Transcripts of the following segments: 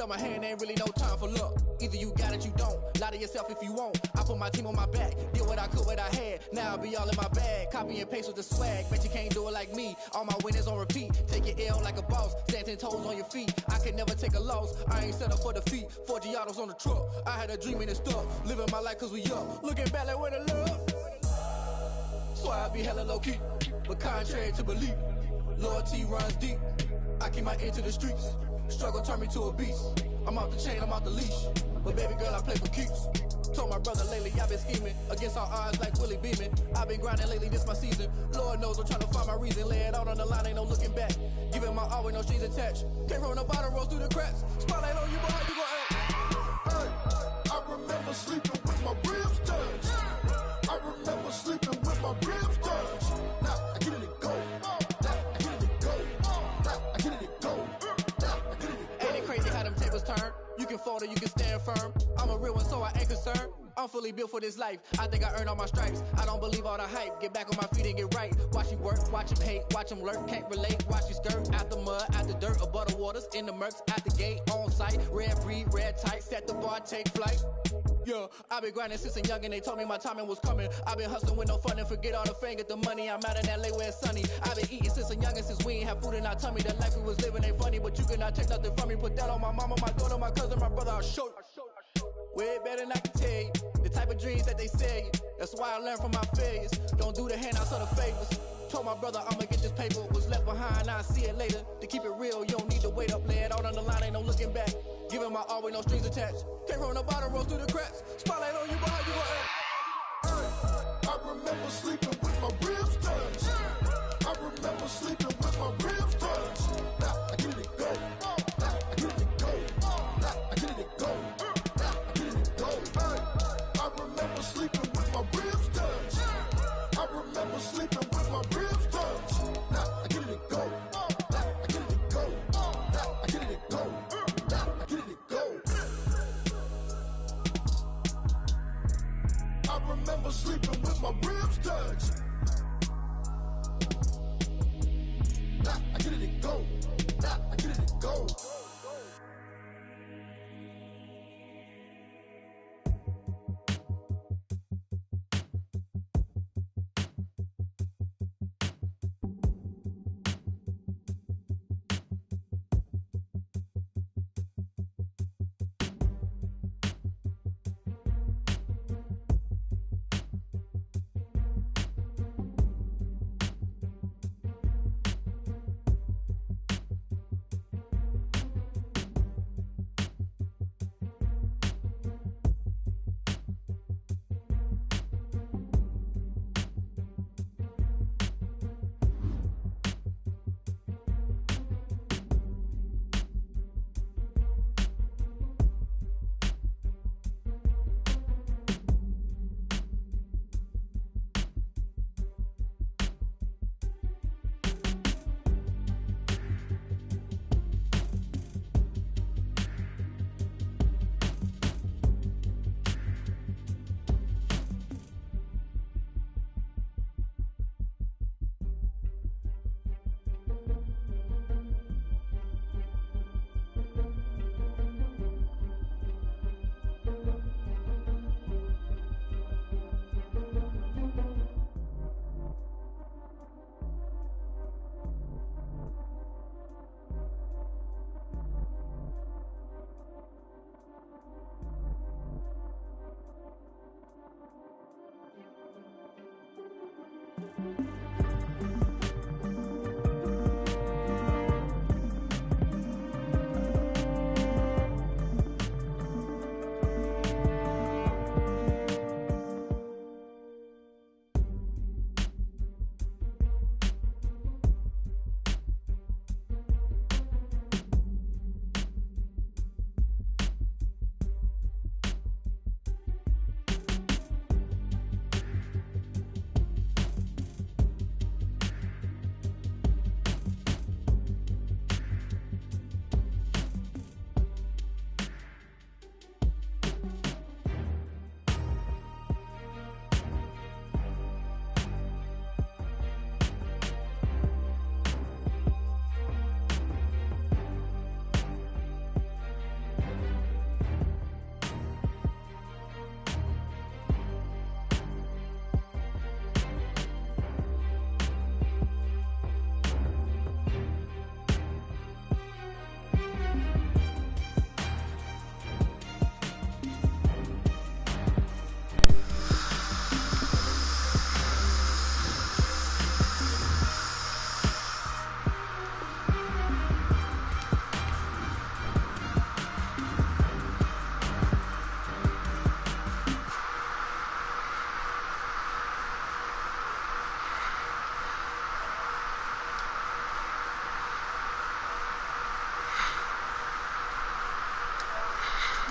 tell my hand ain't really no time for luck. Either you got it, you don't. Lie to yourself if you won't. I put my team on my back, did what I could, what I had. Now I'll be all in my bag. Copy and paste with the swag. Bet you can't do it like me. All my winners on repeat. Take your L like a boss. Stand 10 toes on your feet. I can never take a loss. I ain't set up for defeat. 4 Giottos on the truck. I had a dream and it stuck. Living my life cause we up. Looking back like where the love. So I be hella low key. But contrary to belief, loyalty runs deep. I keep my ear to the streets. Struggle turned me to a beast. I'm off the chain, I'm off the leash. But baby girl, I play for keeps. Told my brother lately I've been scheming against all odds like Willie Beeman. I've been grinding lately, this my season. Lord knows I'm trying to find my reason. Lay it out on the line, ain't no looking back. Giving my all with no strings attached. Came from the bottom, rose through the cracks. Spotlight on you, boy, how you gon' act? Hey, I remember sleeping with my ribs touched. I remember sleeping with my ribs touched. Now I get it and go. Now I get it and go. Now I get it and go. Now I get it and go. Ain't it crazy how them tables turn? You can fold or you can stand firm. I'm a real one, so I ain't concerned. I'm fully built for this life. I think I earned all my stripes. I don't believe all the hype. Get back on my feet and get right. Watch you work, watch him hate, watch him lurk. Can't relate, watch you skirt. Out the mud, out the dirt, above the waters, in the murks, out the gate, on site. Red breed, red tight, set the bar, take flight. Yeah, I been grinding since a youngin', they told me my timing was coming. I been hustling with no fun and forget all the fame, get the money. I'm out in LA where it's sunny. I been eating since a youngin', since we ain't have food in our tummy. The life we was living ain't funny, but you cannot take nothing from me. Put that on my mama, my daughter, my cousin, my brother, I'll show you. Way better than I can tell you. The type of dreams that they sell you. That's why I learned from my failures. Don't do the handouts or the favors. Told my brother I'ma get this paper. Was left behind, I'll see it later. To keep it real, you don't need to wait up. Lay it out on the line, ain't no looking back. Giving my all with no strings attached. Came from the bottom, rose through the cracks. Spotlight on you, boy, how you gon' act? Hey, I remember sleeping with my ribs touched. I remember sleeping with my ribs touched. Now I get it and go. Now I get it and go. Now I get it and go. Now I get it and go. Hey, I remember sleeping with my ribs touched. I remember sleeping with my ribs touched. Now I get it and go. Now I get it and go. Now I get it and go. Now I get it and go. I remember sleeping with my ribs touched. Now I get it and go. Now I get it and go.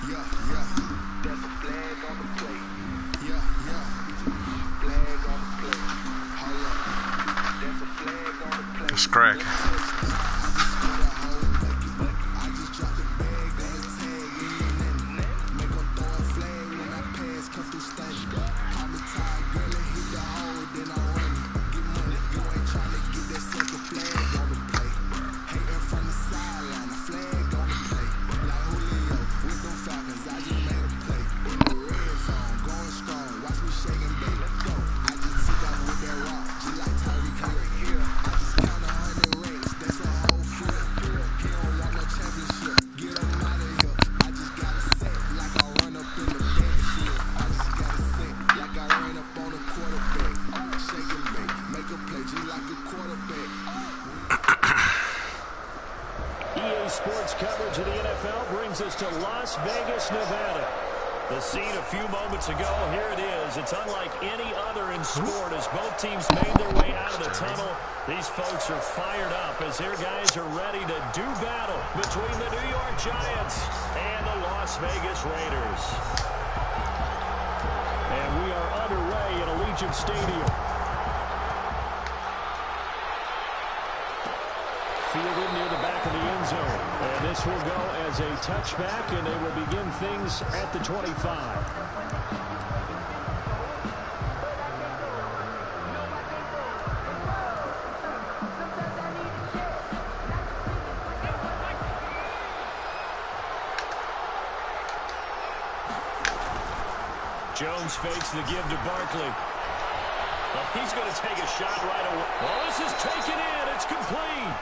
Yeah, yeah. There's a flag on the plate. Yeah, yeah. Flag on the plate. Hold up. There's a flag on the plate. It's crack. I just dropped the bag, then the tag, ain't nothing. Make 'em throw a flag when I pass, come through stunning. Call me tired, girl, and hit the hole, then I run it. Get money, you ain't tryna get that second flag on the play. Hating from the sideline, the flag on the play. Like Julio, with them Falcons, I just made a play. In the red zone, going strong, watch me shake and bake. Let's go. I just took off with that rock, just like Tyreek Hill. I just count 100 racks, that's a whole field. He don't want no championship, get him out of here. I just got a set like I run up in the backfield. I just got a set like I ran up on a quarterback. Shake and bake, make a play just like a quarterback. EA Sports coverage of the NFL brings us to Las Vegas, Nevada. The scene a few moments ago, here it is. It's unlike any other in sport as both teams made their way out of the tunnel. These folks are fired up as their guys are ready to do battle between the New York Giants and the Las Vegas Raiders. And we are underway at Allegiant Stadium. Fielded near the back of the end zone. And this will go as a touchback, and they will begin things at the 25. Jones fakes the give to Barkley. Well, he's going to take a shot right away. Well, this is taken in. It's complete.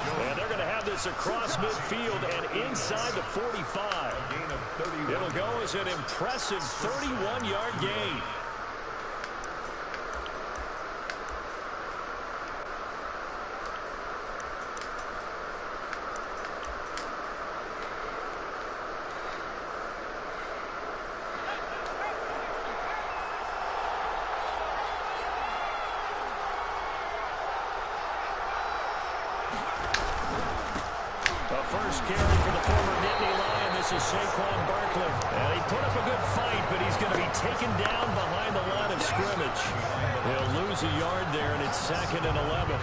And they're going to have this across midfield and inside the 45. It'll go as an impressive 31-yard gain. First carry for the former Nittany Lion. This is Saquon Barkley. And he put up a good fight, but he's going to be taken down behind the line of scrimmage. He'll lose a yard there, and it's 2nd and 11.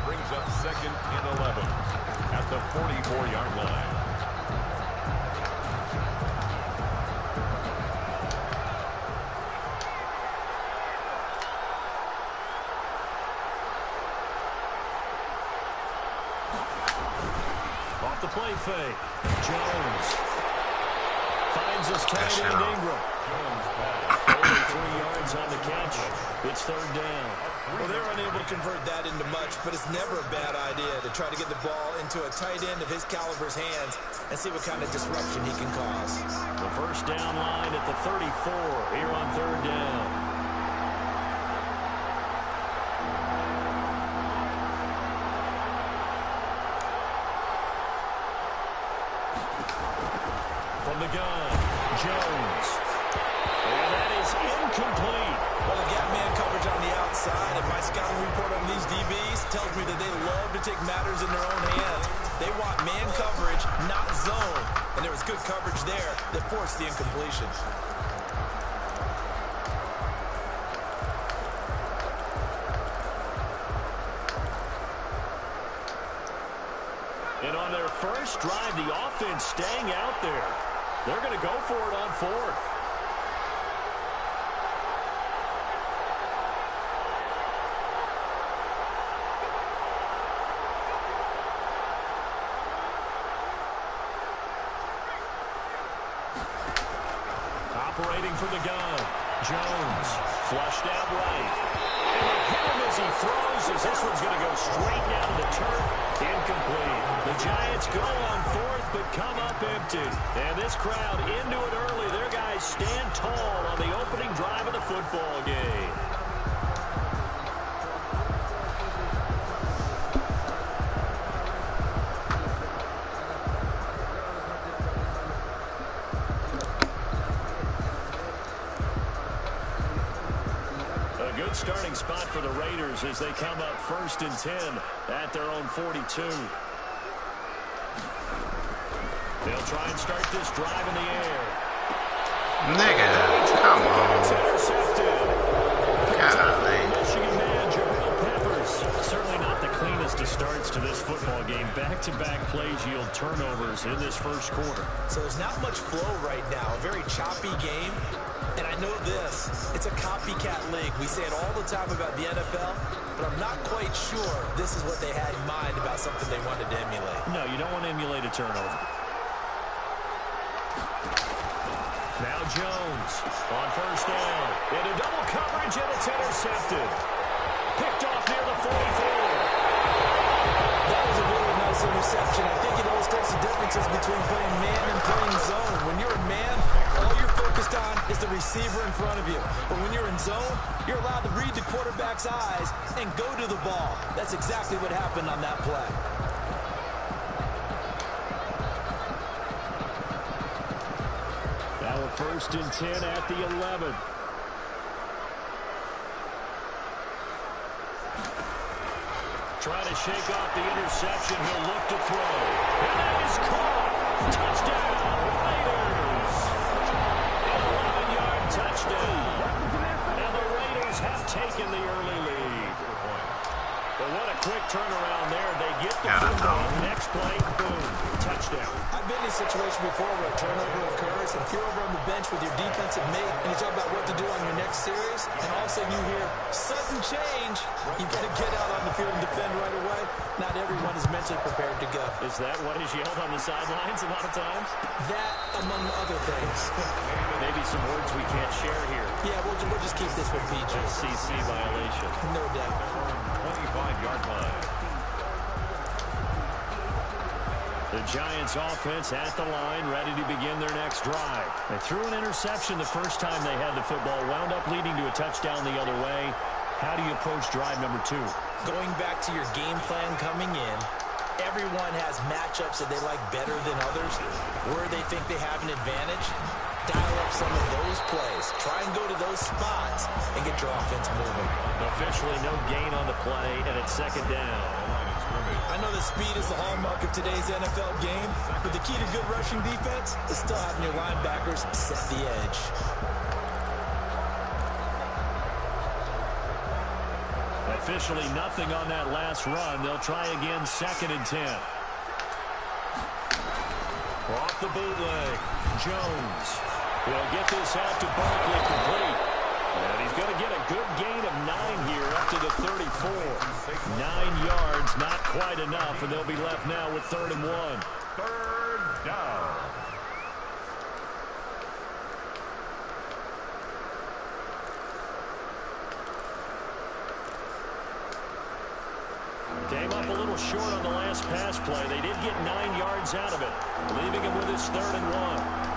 Brings up 2nd and 11 at the 44-yard line. The play fake. Jones finds his tight end Ingram. Only 3 yards on the catch. It's 3rd down. Well, they're unable to convert that into much, but it's never a bad idea to try to get the ball into a tight end of his caliber's hands and see what kind of disruption he can cause. The first down line at the 34 here on 3rd down. From the gun, Jones. And that is incomplete. Well, the gap man coverage on the outside, and my scouting report on these DBs tells me that they love to take matters in their own hands. They want man coverage, not zone. And there was good coverage there that forced the incompletion. And on their first drive, the offense staying out there. They're going to go for it on 4th. Operating from the gun. Jones flushed out right. And they hit him as he throws, as this one's going to go straight down to the turf. Incomplete. The Giants go on 4th, but come up empty. And this crowd into it early. Their guys stand tall on the opening drive of the football game. A good starting spot for the Raiders as they come up 1st and 10 at their own 42. They'll try and start this drive in the air. Nigga, come on. Golly. Michigan man, Jabril Peppers. Certainly not the cleanest of starts to this football game. Back-to-back plays yield turnovers in this first quarter. So there's not much flow right now. A very choppy game. And I know this. It's a copycat league. We say it all the time about the NFL, but I'm not quite sure this is what they had in mind about something they wanted to emulate. No, you don't want to emulate a turnover. Now Jones on first down. Into double coverage, and it's intercepted. Picked off near the 44. That was a really nice interception. I think it illustrates the differences between playing man and playing zone. When you're in man, all you're focused on is the receiver in front of you. But when you're in zone, you're allowed to read the quarterback's eyes and go to the ball. That's exactly what happened on that play. Now a 1st and 10 at the 11. Trying to shake off the interception. He'll look to throw. And that is caught. Touchdown, Raiders. An 11-yard touchdown. And the Raiders have taken the early lead. But what a quick turnaround there. They get the football. Next play, boom, touchdown. I've been in a situation before where a turnover occurs, and if you're over on the bench with your defensive mate, and you talk about what to do on your next series, and all of a sudden you hear sudden change, you've got to get out on the field and defend right away. Not everyone is mentally prepared to go. Is that what is yelled on the sidelines a lot of times? That, among other things. Maybe some words we can't share here. Yeah, we'll just keep this one PG. CC violation. No doubt. 25-yard line. The Giants offense at the line, ready to begin their next drive. They threw an interception the first time they had the football, wound up leading to a touchdown the other way. How do you approach drive number 2? Going back to your game plan coming in, everyone has matchups that they like better than others, where they think they have an advantage. Dial up some of those plays. Try and go to those spots and get your offense moving. Officially no gain on the play, and it's 2nd down. I know that speed is the hallmark of today's NFL game, but the key to good rushing defense is still having your linebackers set the edge. Officially nothing on that last run. They'll try again, 2nd and 10. Off the bootleg, Jones will get this out to Barkley complete. And he's going to get a good gain of 9 here up to the 34. 9 yards, not quite enough, and they'll be left now with 3rd and 1. 3rd down. Came up a little short on the last pass play. They did get 9 yards out of it, leaving him with his 3rd and 1.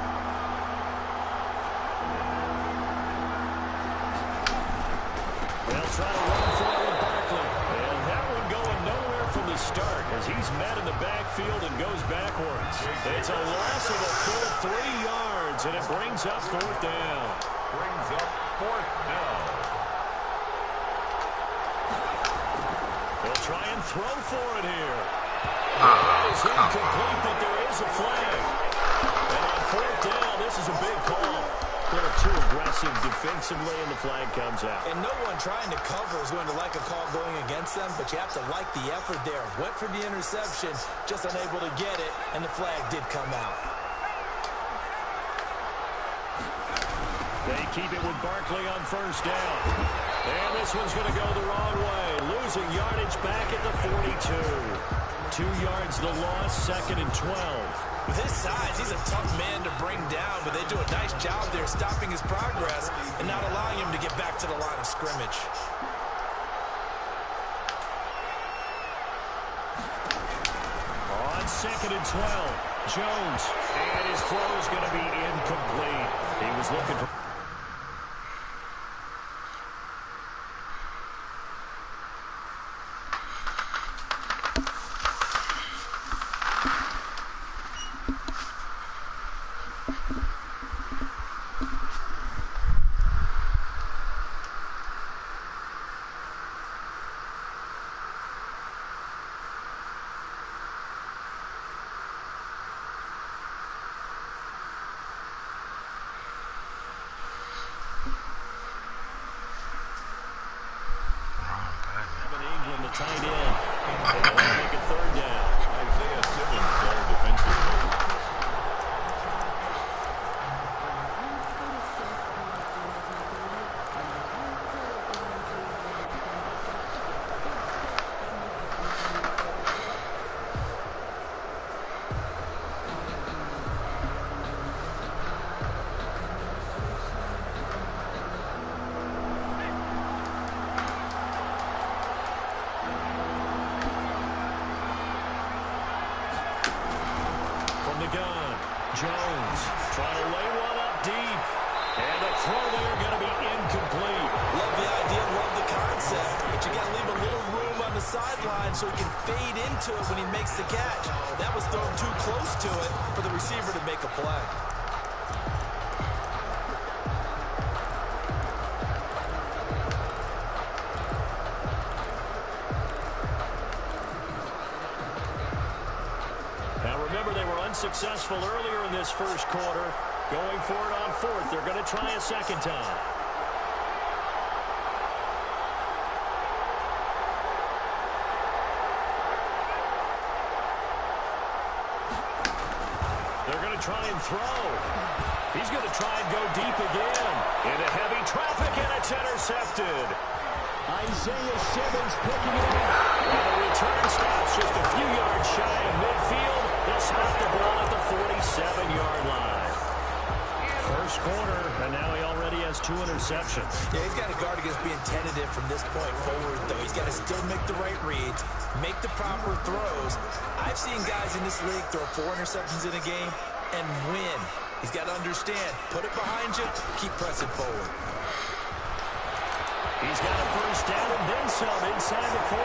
They'll try to run forward Barkley. And that one going nowhere from the start as he's met in the backfield and goes backwards. It's a loss of a full 3 yards, and it brings up 4th down. Brings up 4th down. They'll try and throw for it here. That is incomplete, but there is a flag. And on 4th down, this is a big call. They're too aggressive defensively, and the flag comes out. And no one trying to cover is going to like a call going against them, but you have to like the effort there. Went for the interception, just unable to get it, and the flag did come out. They keep it with Barkley on 1st down. And this one's going to go the wrong way. Losing yardage back at the 42. 2 yards the loss, 2nd and 12. With his size, he's a tough man to bring down, but they do a nice job there stopping his progress and not allowing him to get back to the line of scrimmage. On 2nd and 12, Jones. And his throw is going to be incomplete. He was looking for... tight end. And they'll make it third down. Isaiah Simmons there defensively. Jones trying to lay one up deep. And the throw there going to be incomplete. Love the idea, love the concept. But you got to leave a little room on the sideline so he can fade into it when he makes the catch. That was thrown too close to it for the receiver to make a play. Successful earlier in this first quarter. Going for it on fourth. They're going to try a second time. They're going to try and throw. He's going to try and go deep again. Into heavy traffic, and it's intercepted. Isaiah Simmons picking it up. And the return stops just a few yards shy of midfield. They'll spot the ball at the 47-yard line. First quarter, and now he already has 2 interceptions. Yeah, he's got to guard against being tentative from this point forward, though. He's got to still make the right reads, make the proper throws. I've seen guys in this league throw 4 interceptions in a game and win. He's got to understand, put it behind you, keep pressing forward. He's got a first down and then some inside the 40.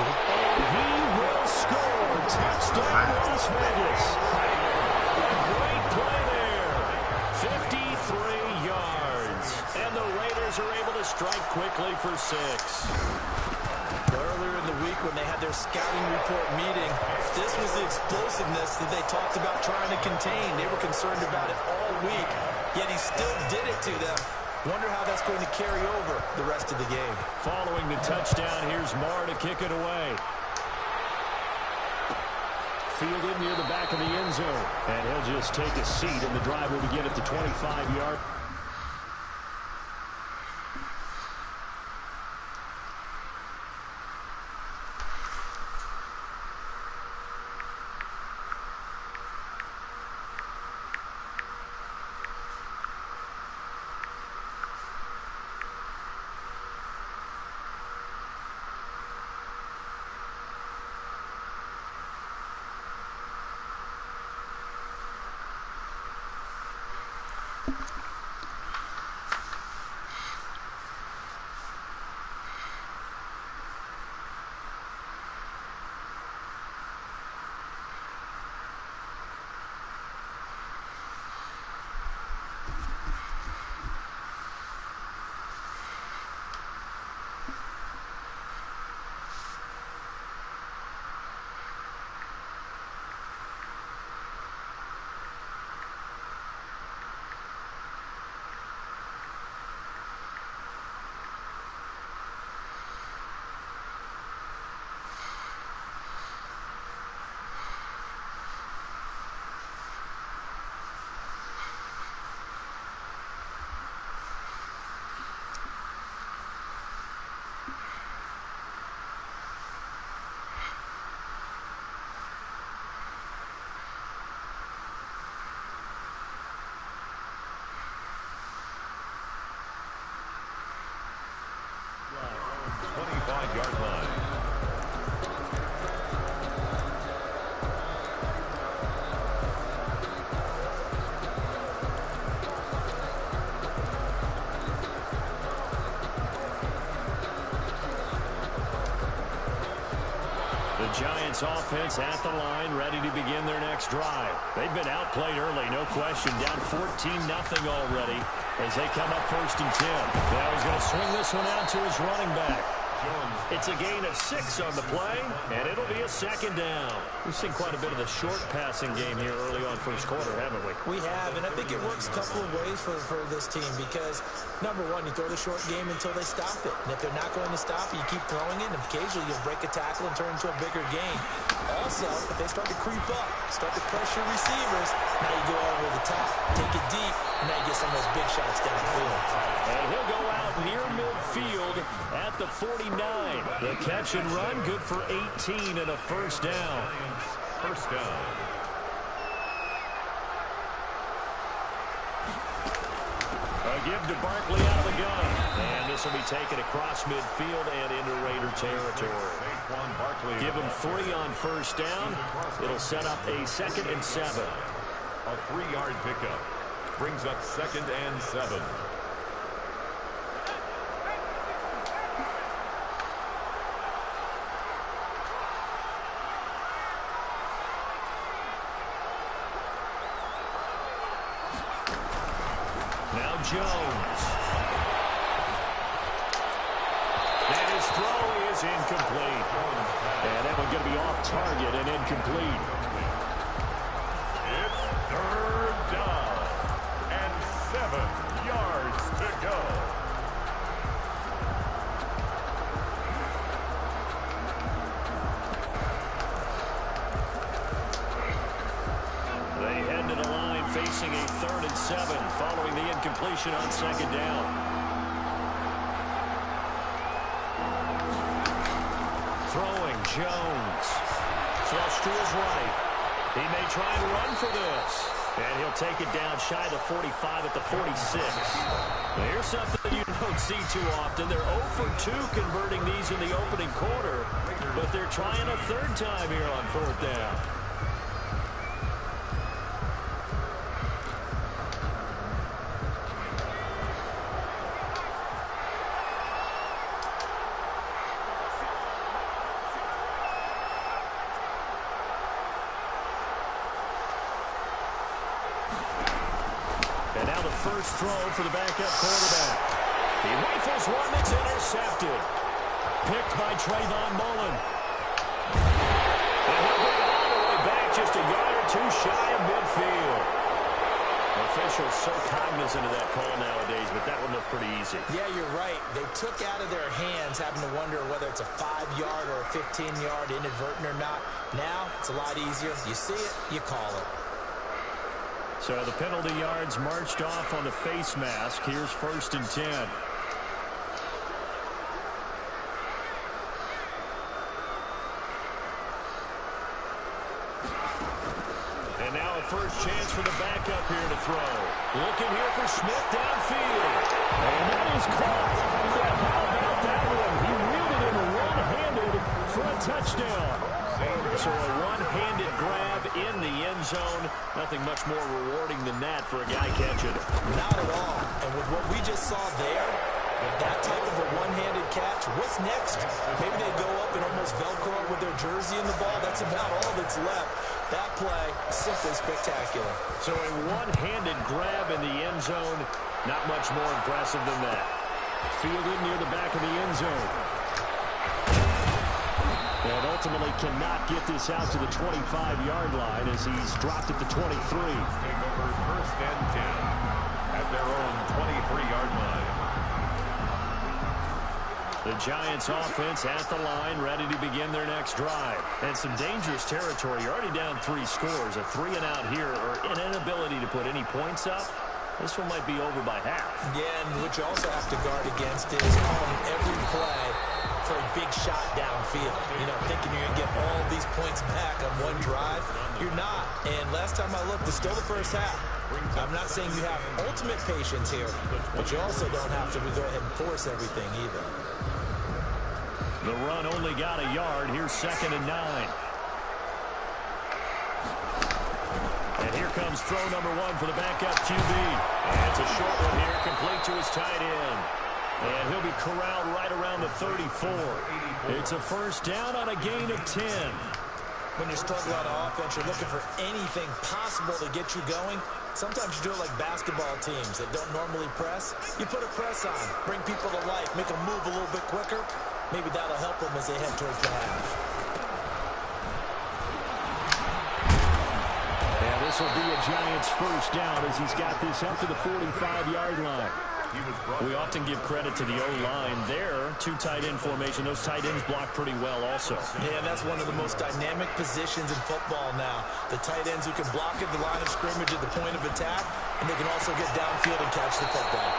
And he will score. Touchdown, Las Vegas. A great play there. 53 yards. And the Raiders are able to strike quickly for 6. Earlier in the week when they had their scouting report meeting, this was the explosiveness that they talked about trying to contain. They were concerned about it all week, yet he still did it to them. Wonder how that's going to carry over the rest of the game. Following the touchdown, here's Marr to kick it away. Fielded near the back of the end zone. And he'll just take a seat, and the drive will begin at the 25-yard. Yard line. The Giants offense at the line, ready to begin their next drive. They've been outplayed early, no question. Down 14-0 already as they come up 1st and 10. Now he's going to swing this one out to his running back. It's a gain of 6 on the play, and it'll be a second down. We've seen quite a bit of the short passing game here early on first quarter, haven't we? We have, and I think it works a couple of ways for this team because, number one, you throw the short game until they stop it. And if they're not going to stop it, you keep throwing it, and occasionally you'll break a tackle and turn into a bigger gain. Also, if they start to creep up, start to pressure receivers, now you go over the top, take it deep, and now you get some of those big shots downfield. And he'll go out near midfield at the 49. The catch and run, good for 18 and a first down. First down. A give to Barkley out of the gun. And this will be taken across midfield and into Raider territory. Give him 3 on first down. It'll set up a 2nd and 7. A 3-yard pickup. Brings up 2nd and 7. Now Jones. And his throw is incomplete. And that one going to be off target and incomplete. It's 3rd down and 7 yards to go. They head to the line facing a 3rd and 7 following the incompletion on 2nd down. Throwing Jones. Flush to his right. He may try and run for this. And he'll take it down shy of the 45 at the 46. Here's something you don't see too often. They're 0 for 2 converting these in the opening quarter. But they're trying a 3rd time here on 4th down. And now the first throw for the backup quarterback. He rifles one that's intercepted. Picked by Trayvon Mullen. And he'll bring it all the way back just a yard or 2 shy of midfield. Officials so cognizant of that call nowadays, but that one looked pretty easy. Yeah, you're right. They took out of their hands having to wonder whether it's a 5-yard or a 15-yard inadvertent or not. Now, it's a lot easier. You see it, you call it. So the penalty yards marched off on the face mask. Here's 1st and 10. And now a first chance for the backup here to throw. Looking here for Smith downfield. And that is caught. But how about that one? He wielded it one-handed for a touchdown. So a one-handed grab in the end zone. Nothing much more rewarding than that for a guy catching it. Not at all. And with what we just saw there, that type of a one-handed catch, what's next? Maybe they go up and almost Velcro with their jersey in the ball. That's about all that's left. That play, simply spectacular. So a one-handed grab in the end zone, not much more impressive than that. Fielded near the back of the end zone. And ultimately cannot get this out to the 25-yard line as he's dropped at the 23. Take over 1st and 10 at their own 23-yard line. The Giants offense at the line, ready to begin their next drive. And some dangerous territory. You're already down 3 scores. A 3-and-out here, or an inability to put any points up. This one might be over by half. Yeah, and what you also have to guard against is calling every play for a big shot downfield. You know, thinking you're going to get all these points back on one drive. You're not. And last time I looked, it's still the first half. I'm not saying you have ultimate patience here, but you also don't have to go ahead and force everything either. The run only got a yard. Here's 2nd and 9. And here comes throw number 1 for the backup QB. And it's a short one here, complete to his tight end. And he'll be corralled right around the 34. It's a first down on a gain of 10. When you're struggling on offense, you're looking for anything possible to get you going. Sometimes you do it like basketball teams that don't normally press. You put a press on, bring people to life, make them move a little bit quicker. Maybe that'll help them as they head towards the half. And this will be a Giants first down as he's got this up to the 45-yard line. We often give credit to the O-line there. Two tight end formation. Those tight ends block pretty well also. Yeah, and that's one of the most dynamic positions in football now. The tight ends who can block at the line of scrimmage at the point of attack, and they can also get downfield and catch the football.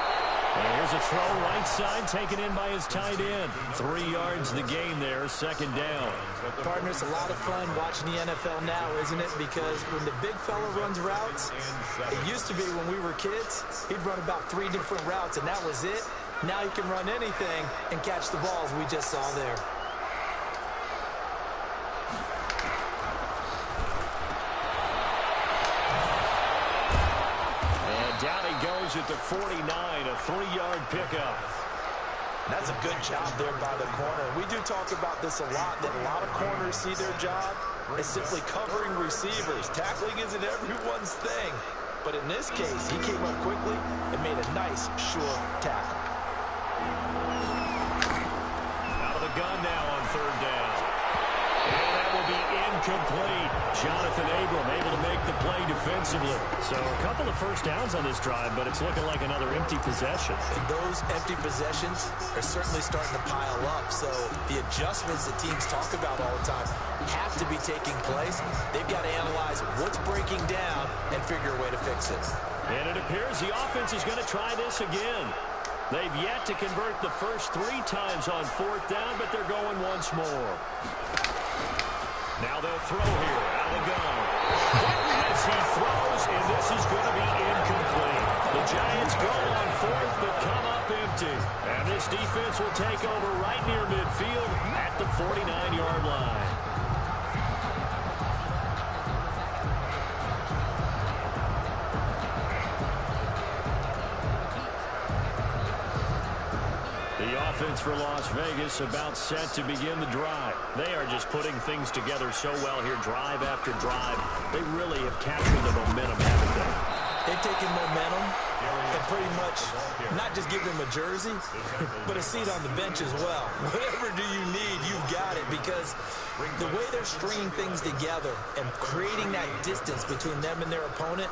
And here's a throw right side taken in by his tight end. 3 yards the gain there, second down. Partner, it's a lot of fun watching the NFL now, isn't it? Because when the big fella runs routes, it used to be when we were kids, he'd run about 3 different routes, and that was it. Now he can run anything and catch the balls we just saw there. Down he goes at the 49, a 3-yard pickup. That's a good job there by the corner. We do talk about this a lot, that a lot of corners see their job as simply covering receivers. Tackling isn't everyone's thing. But in this case, he came up quickly and made a nice, sure tackle. Out of the gun now on third down. And that will be incomplete. Jonathan Abram able to make the play defensively. So a couple of first downs on this drive, but it's looking like another empty possession. And those empty possessions are certainly starting to pile up. So the adjustments that teams talk about all the time have to be taking place. They've got to analyze what's breaking down and figure a way to fix it. And it appears the offense is going to try this again. They've yet to convert the first 3 times on fourth down, but they're going once more. Now they'll throw here out of the gun. As he throws, and this is going to be incomplete. The Giants go on fourth, but come up empty. And this defense will take over right near midfield at the 49-yard line. Offense for Las Vegas about set to begin the drive. They are just putting things together so well here, drive after drive. They really have captured the momentum, haven't they? They've taken momentum and pretty much not just give them a jersey, but a seat on the bench as well. Whatever do you need, you've got it, because the way they're stringing things together and creating that distance between them and their opponent,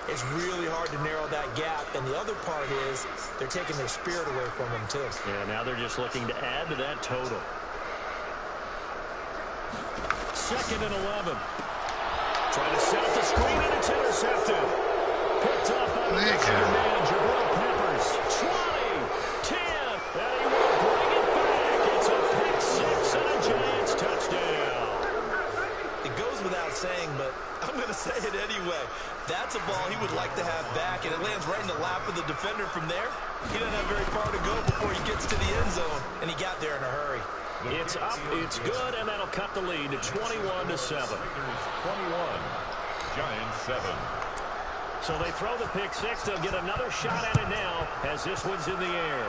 it's really hard to narrow that gap. And the other part is they're taking their spirit away from them, too. Yeah, now they're just looking to add to that total. 2nd and 11. Trying to set up the screen, and it's intercepted. Picked up by the Michigan man, Jabril Peppers. 20, 10, and he will bring it back. It's a pick 6 and a Giants touchdown. It goes without saying, but I'm going to say it anyway. That's a ball he would like to have back, and it lands right in the lap of the defender from there. He doesn't have very far to go before he gets to the end zone, and he got there in a hurry. It's up, it's good, and that'll cut the lead to 21-7. 21, Giants 7. So they throw the pick 6. They'll get another shot at it now as this one's in the air.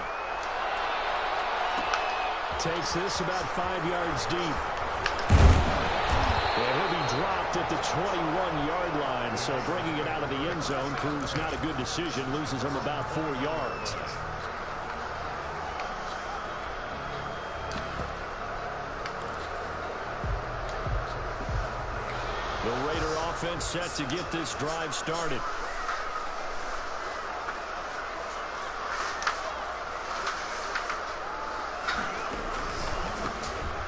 Takes this about 5 yards deep. And he'll be dropped at the 21-yard line, so bringing it out of the end zone proves not a good decision, loses him about 4 yards. The Raider offense set to get this drive started.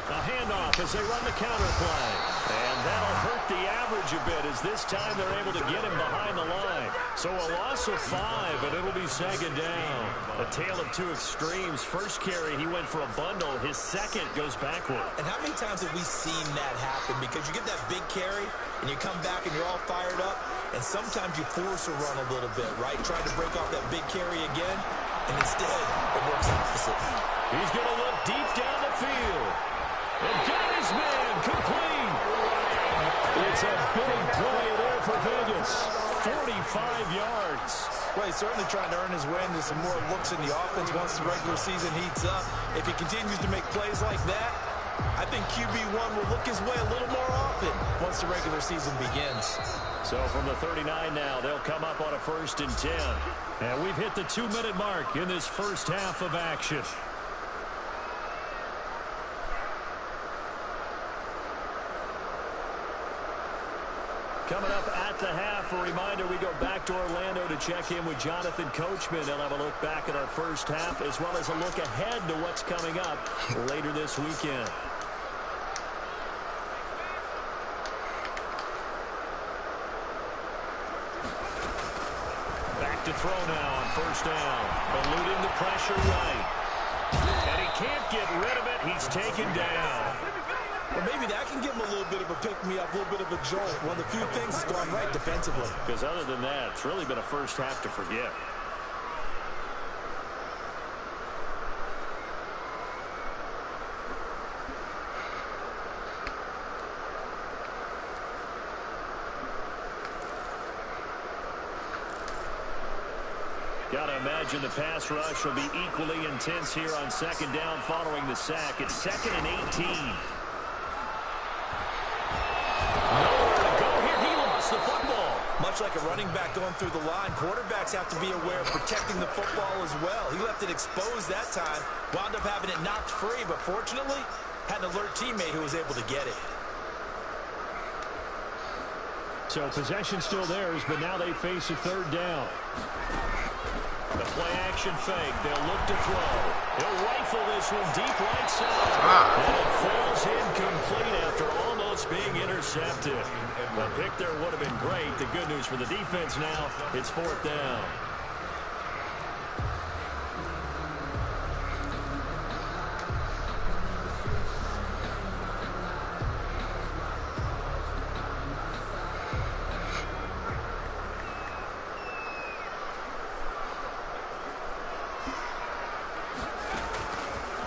A handoff as they run the counter play. And that'll hurt the average a bit as this time they're able to get him behind the line. So a loss of 5, and it'll be 2nd down. A tale of 2 extremes. First carry, he went for a bundle. His second goes backward. And how many times have we seen that happen? Because you get that big carry, and you come back and you're all fired up, and sometimes you force a run a little bit, right? Trying to break off that big carry again, and instead it works opposite. He's going to look deep down the field. And got his man complete. It's a big play there for Vegas. 45 yards. Well, he's certainly trying to earn his way into some more looks in the offense once the regular season heats up. If he continues to make plays like that, I think QB1 will look his way a little more often once the regular season begins. So from the 39 now, they'll come up on a 1st and 10. And we've hit the 2-minute mark in this first half of action. check in with Jonathan Coachman. He'll have a look back at our first half as well as a look ahead to what's coming up later this weekend. Back to throw now on first down. Eluding the pressure right. And he can't get rid of it. He's taken down. Well, maybe that can give him a little bit of a pick-me-up, a little bit of a jolt. One of the few things that's gone right defensively. Because other than that, it's really been a first half to forget. Got to imagine the pass rush will be equally intense here on second down following the sack. It's 2nd and 18. Nowhere to go here. He lost the football. Much like a running back going through the line, quarterbacks have to be aware of protecting the football as well. He left it exposed that time, wound up having it knocked free, but fortunately, had an alert teammate who was able to get it. So possession still theirs, but now they face a third down. The play-action fake. They'll look to throw. He'll rifle this one deep right side. And it falls incomplete after almost being intercepted. The pick there would have been great. The good news for the defense now, it's 4th down.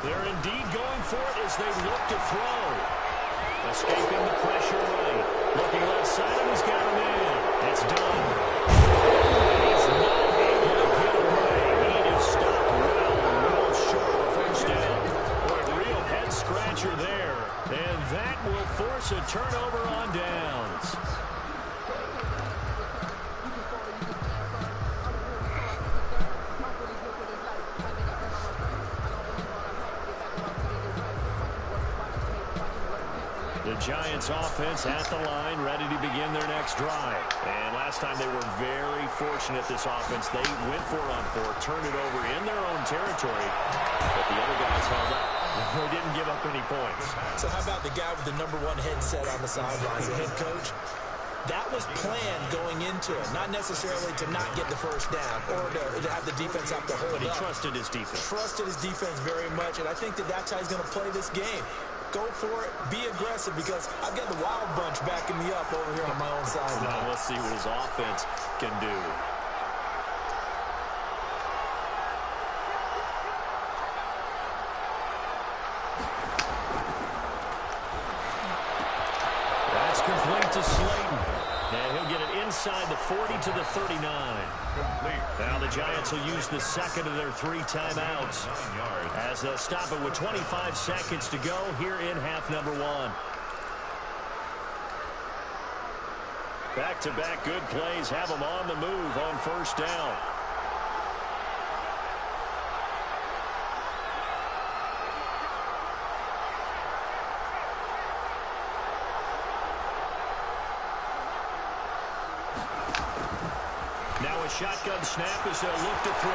They're indeed going for it as they look to throw. Escaping the pressure right. Looking left side, and he's got him in. It's done. He's not able to get away. He is stopped well short of a first down. Boy, real head-scratcher there. And that will force a turnover on downs. The Giants offense at the line, ready to begin their next drive. And last time they were very fortunate, this offense. They went for it on 4, turned it over in their own territory, but the other guys held up. They didn't give up any points. So how about the guy with the #1 headset on the sidelines, the head coach? That was planned going into it, not necessarily to not get the first down or to have the defense have to hold up. But he trusted his defense. Trusted his defense very much, and I think that that's how he's going to play this game. Go for it, be aggressive, because I've got the wild bunch backing me up over here on my own side. Now we'll see what his offense can do. That's complete to Slayton. And he'll get it inside the 40 to the 39. Now the Giants will use the second of their 3 timeouts as they'll stop it with 25 seconds to go here in half number 1. Back-to-back good plays have them on the move on first down. Now a shotgun snap as they'll look to throw.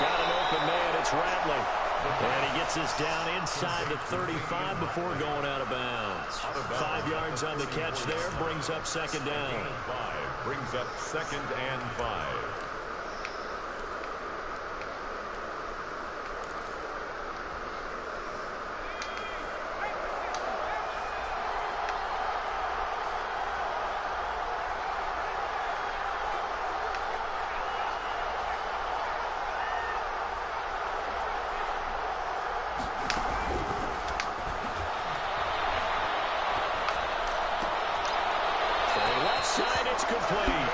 Got an open man, it's Rattling. And he gets this down inside the 35 before going out of bounds. 5 yards on the catch there, brings up second down. Brings up 2nd and 5. Side, it's complete.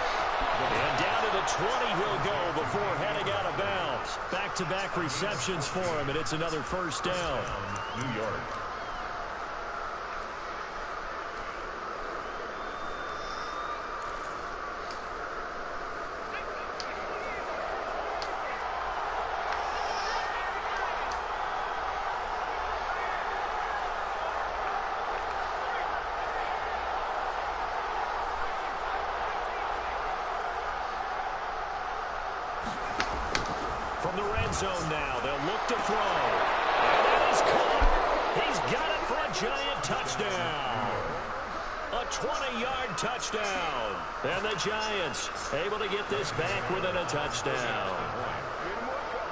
And down to the 20 he'll go before heading out of bounds. Back-to-back receptions for him, and it's another first down. New York. from the red zone now. They'll look to throw. And that is caught. He's got it for a giant touchdown. A 20-yard touchdown. And the Giants able to get this back within a touchdown.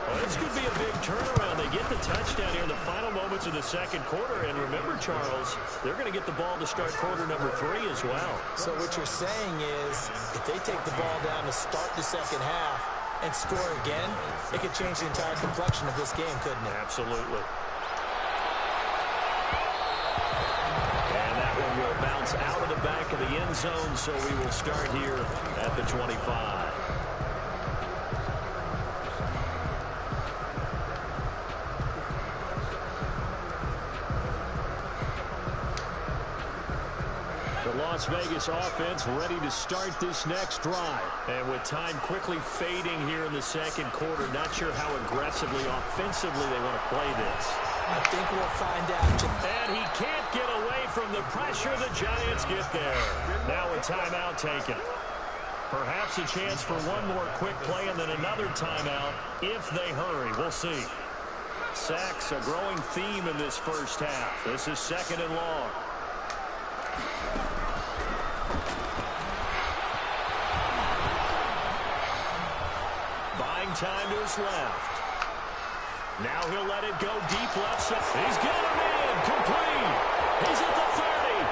Well, this could be a big turnaround. They get the touchdown here in the final moments of the second quarter. And remember, Charles, they're going to get the ball to start quarter number 3 as well. So what you're saying is if they take the ball down to start the second half and score again, it could change the entire complexion of this game, couldn't it? Absolutely. And that one will bounce out of the back of the end zone, so we will start here at the 25. Las Vegas offense ready to start this next drive. And with time quickly fading here in the second quarter, not sure how aggressively, offensively they want to play this. I think we'll find out. And he can't get away from the pressure. The Giants get there. Now a timeout taken. Perhaps a chance for one more quick play and then another timeout if they hurry. We'll see. Sacks, a growing theme in this first half. This is 2nd and long. Time to his left. Now he'll let it go deep left side. He's got him in. Complete. He's at the 30.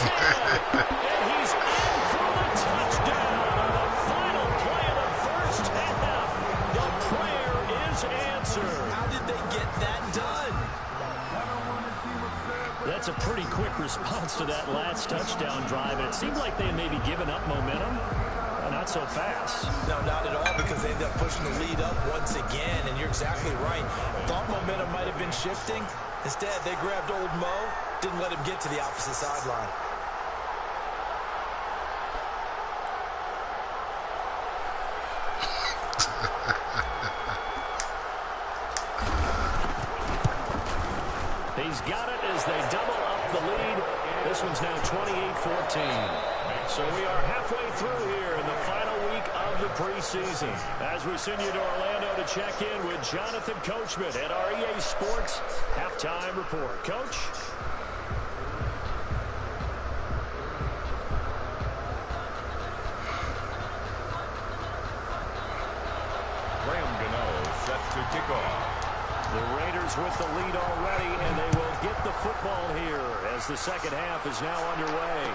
10. And he's in for the touchdown. On the final play of the first half. The prayer is answered. How did they get that done? That's a pretty quick response to that last touchdown drive. And it seemed like they had maybe given up momentum. Not so fast. No, not at all, because they ended up pushing the lead up once again, and you're exactly right. Thought momentum might have been shifting. Instead, they grabbed old Mo, didn't let him get to the opposite sideline. He's got it as they double up the lead. This one's now 28-14. So we are halfway through here in the final week of the preseason. As we send you to Orlando to check in with Jonathan Coachman at our EA Sports Halftime Report. Coach? Graham Gano set to kick off. The Raiders with the lead already, and they will get the football here as the second half is now underway.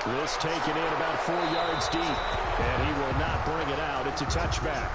This taken in about 4 yards deep, and he will not bring it out. It's a touchback.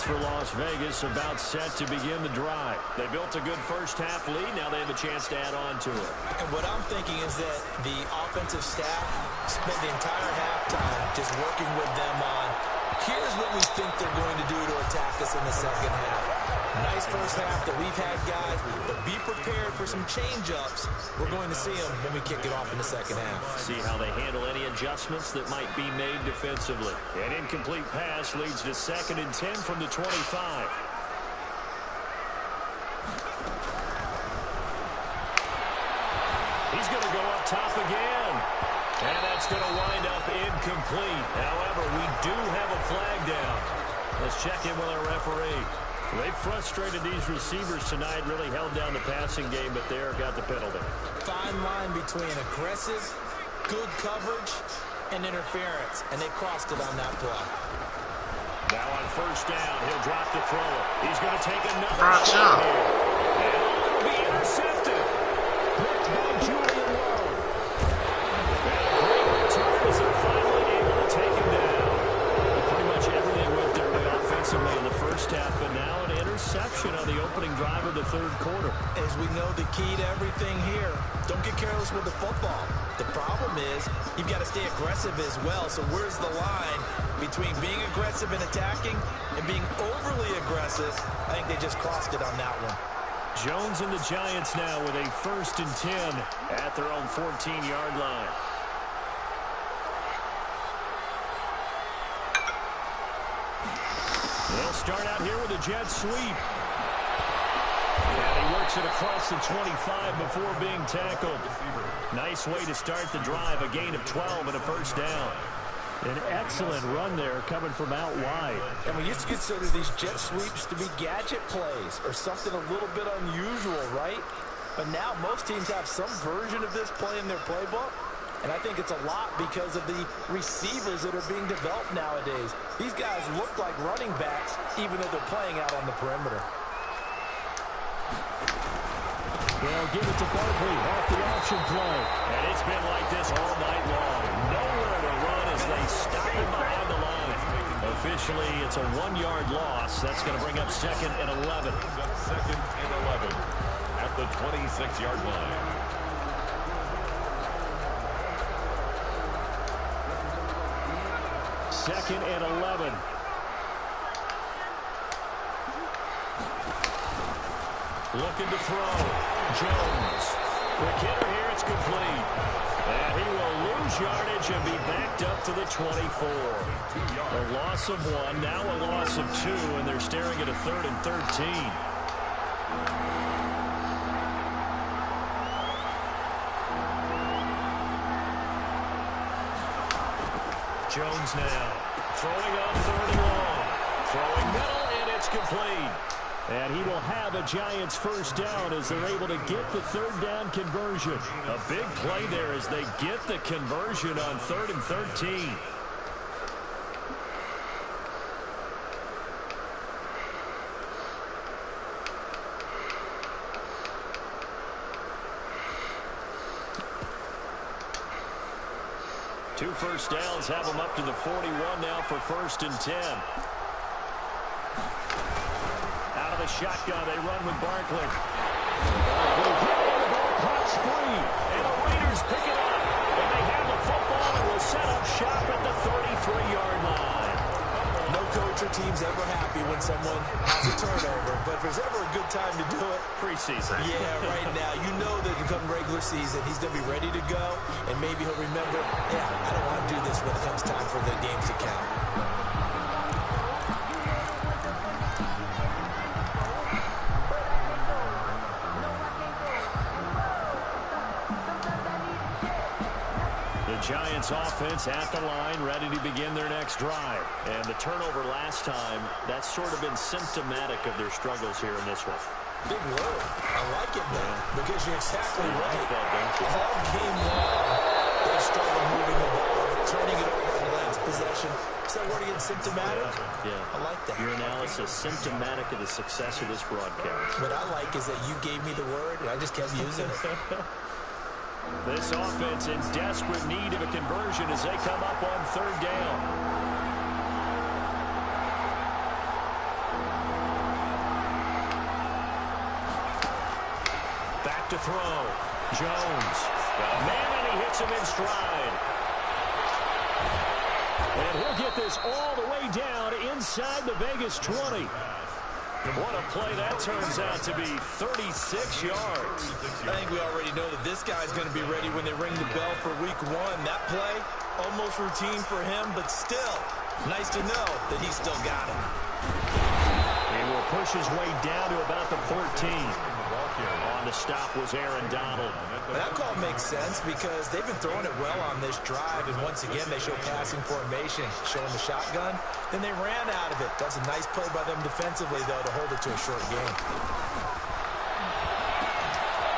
for Las Vegas, about set to begin the drive. They built a good first-half lead. Now they have a chance to add on to it. And what I'm thinking is that the offensive staff spent the entire halftime just working with them on, here's what we think they're going to do to attack us in the second half. Nice first half that we've had, guys, but be prepared for some change-ups. We're going to see them when we kick it off in the second half. See how they handle any adjustments that might be made defensively. An incomplete pass leads to 2nd and 10 from the 25. He's going to go up top again. And that's going to wind up incomplete. However, we do have a flag down. Let's check in with our referee. They frustrated these receivers tonight, really held down the passing game, but there got the penalty. Fine line between aggressive, good coverage, and interference, and they crossed it on that play. Now on first down, he'll drop the throw. He's going to take another Watch shot out. here. And it'll be intercepted. Picked by Julian Lowe. And a great return as they're finally able to take him down. Pretty much everything went their way offensively in the first half, but now an interception on the opening drive of the third quarter. As we know, the key to everything here, don't get careless with the football. The problem is you've got to stay aggressive as well. So where's the line between being aggressive and attacking and being overly aggressive? I think they just crossed it on that one. Jones and the Giants now with a 1st and 10 at their own 14-yard line. They'll start out here with a jet sweep. And he works it across the 25 before being tackled. Nice way to start the drive. A gain of 12 and a first down. An excellent run there coming from out wide. And we used to consider these jet sweeps to be gadget plays or something a little bit unusual, right? But now most teams have some version of this play in their playbook. And I think it's a lot because of the receivers that are being developed nowadays. These guys look like running backs even though they're playing out on the perimeter. They'll give it to Barkley off the option play. And it's been like this all night long. Nowhere to run as they stop him behind the line. Officially, it's a 1-yard loss. That's going to bring up 2nd and 11. 2nd and 11 at the 26-yard line. Second and 11. Looking to throw. Jones. The kidder here, it's complete. And he will lose yardage and be backed up to the 24. A loss of 1, now a loss of 2, and they're staring at a 3rd and 13. Jones now throwing on 3rd and long. Throwing middle, and it's complete. And he will have a Giants first down as they're able to get the 3rd down conversion. A big play there as they get the conversion on 3rd and 13. Two first downs have them up to the 41 now for 1st and 10. Out of the shotgun, they run with Barkley. Barkley hitting the ball, cuts free, and the Raiders pick it up. And they have the football and will set up shop at the 33-yard line. No coach or team's ever happy when someone has a turnover, but if there's ever a good time to do it, Preseason. yeah, right now. You know that come regular season, he's going to be ready to go, and maybe he'll remember, yeah, I don't want to do this when it comes time for the games to count. Giants offense at the line, ready to begin their next drive. And the turnover last time, that's sort of been symptomatic of their struggles here in this one. Big word. I like it, man, because you're exactly right. That, all game long, they struggle moving the ball, turning it over in the last possession. Is that word again, symptomatic? Yeah. I like that. Your analysis, symptomatic of the success of this broadcast. What I like is that you gave me the word, and I just kept using it. This offense in desperate need of a conversion as they come up on 3rd down. back to throw. Jones. Got a man, and he hits him in stride. And he'll get this all the way down inside the Vegas 20. What a play that turns out to be, 36 yards. I think we already know that this guy's going to be ready when they ring the bell for week 1. That play, almost routine for him, but still, nice to know that he's still got it. He will push his way down to about the 14. On the stop was Aaron Donald. That call makes sense because they've been throwing it well on this drive, and once again they show passing formation, showing the shotgun. Then they ran out of it. That's a nice play by them defensively, though, to hold it to a short game.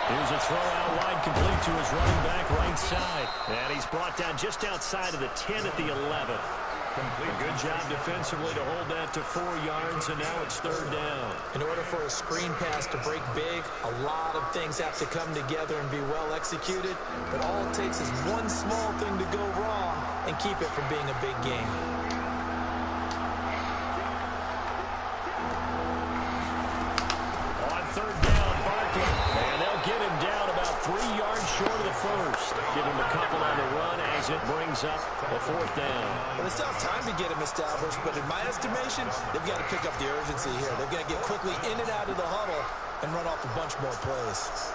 Here's a throw out wide, complete to his running back right side. And he's brought down just outside of the 10 at the 11. A good job defensively to hold that to 4 yards, and now it's 3rd down. In order for a screen pass to break big, a lot of things have to come together and be well executed. But all it takes is one small thing to go wrong and keep it from being a big game. On 3rd down, Barkley. And they'll get him down about 3 yards short of the first. Give him a couple on the run as it brings up the 4th down. Well, they still have time to get him established, but in my estimation, they've got to pick up the urgency here. They've got to get quickly in and out of the huddle and run off a bunch more plays.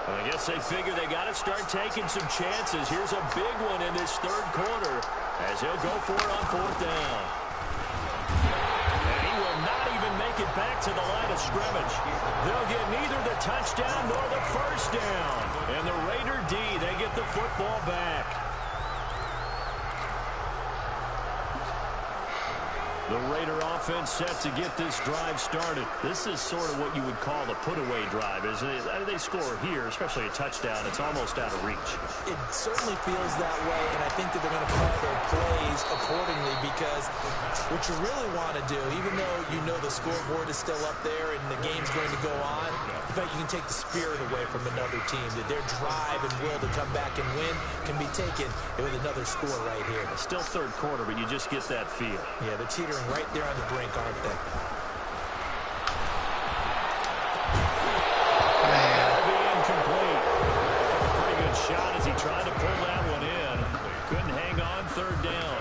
Well, I guess they figure they got to start taking some chances. Here's a big one in this 3rd quarter as he'll go for it on 4th down. And he will not even make it back to the line of scrimmage. They'll get neither the touchdown nor the first down. And the Raider D, they get the football back. The Raider offense set to get this drive started. This is sort of what you would call the put-away drive, isn't it? They score here, especially a touchdown. It's almost out of reach. It certainly feels that way, and I think that they're going to call their plays accordingly because what you really want to do, even though you know the scoreboard is still up there and the game's going to go on, in fact, you can take the spirit away from another team, that their drive and will to come back and win can be taken with another score right here. It's still 3rd quarter, but you just get that feel. Yeah, they're teetering right there on the brink, aren't they? That'll be incomplete. Pretty good shot as he tried to pull that one in. Couldn't hang on, 3rd down.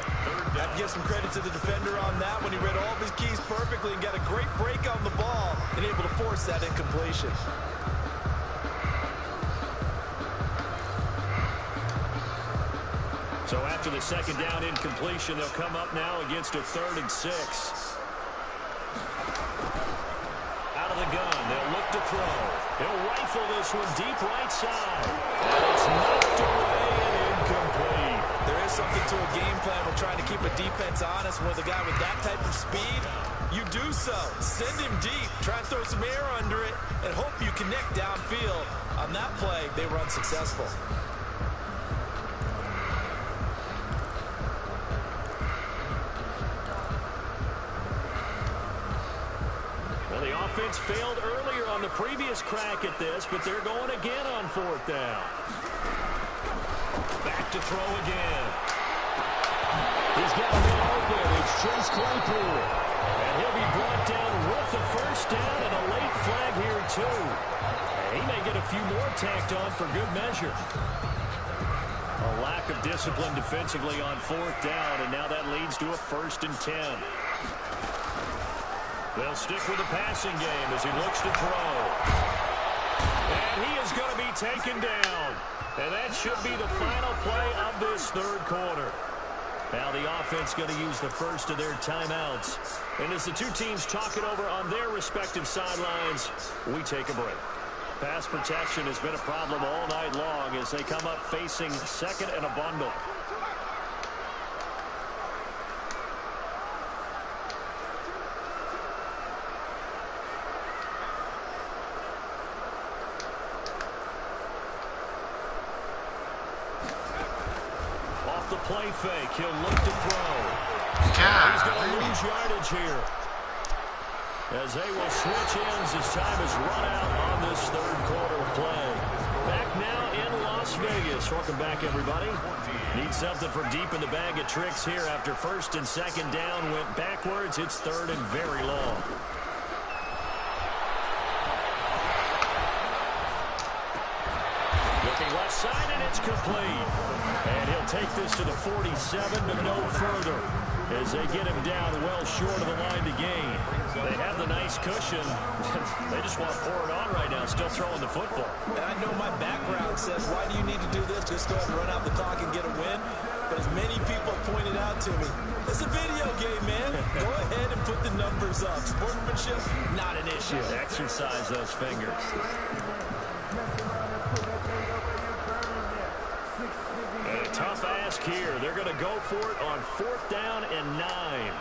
I'd give some credit to the defender on that when he read all of his keys perfectly and got a great break on the ball and able to force that incompletion. So after the 2nd down incompletion, they'll come up now against a 3rd and 6. Out of the gun, they'll look to throw. He'll rifle this one deep right side. And it's knocked away and incomplete. There is something to a game plan when trying to keep a defense honest. With a guy with that type of speed, you do so. Send him deep, try and throw some air under it, and hope you connect downfield. On that play, they were unsuccessful. The offense failed earlier on the previous crack at this, but they're going again on 4th down. Back to throw again. He's got a man open. It's Chase Claypool. And he'll be brought down with the first down and a late flag here, too. And he may get a few more tacked on for good measure. A lack of discipline defensively on 4th down, and now that leads to a 1st and 10. They'll stick with the passing game as he looks to throw. And he is going to be taken down. And that should be the final play of this 3rd quarter. Now the offense going to use the first of their timeouts. And as the two teams talk it over on their respective sidelines, we take a break. Pass protection has been a problem all night long as they come up facing 2nd and a bundle. The play fake. He'll look to throw. He's going to lose yardage here as they will switch ends as time is run out on this 3rd quarter of play. Back now in Las Vegas. Welcome back, everybody. Need something from deep in the bag of tricks here after 1st and 2nd down went backwards. It's 3rd and very long. That's complete. And he'll take this to the 47, but no further, as they get him down well short of the line to gain. They have the nice cushion. They just want to pour it on right now, still throwing the football. And I know my background says, why do you need to do this? Just go ahead and run out the clock and get a win. But as many people pointed out to me, it's a video game, man. Go ahead and put the numbers up. Sportsmanship, not an issue. Exercise those fingers. And a tough ask here. They're going to go for it on 4th down and 9.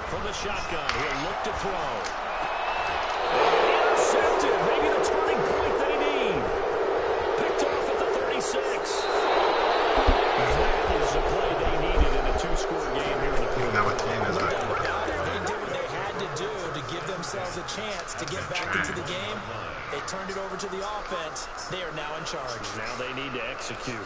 From the shotgun, he'll look to throw. Intercepted. Maybe the turning point they need. Picked off at the 36. That is the play they needed in a 2-score game here in the field. Number 10 is No like, doubt about it. They did what they had to do to give themselves a chance to get back into the game. They turned it over to the offense. They are now in charge. Now they need to execute.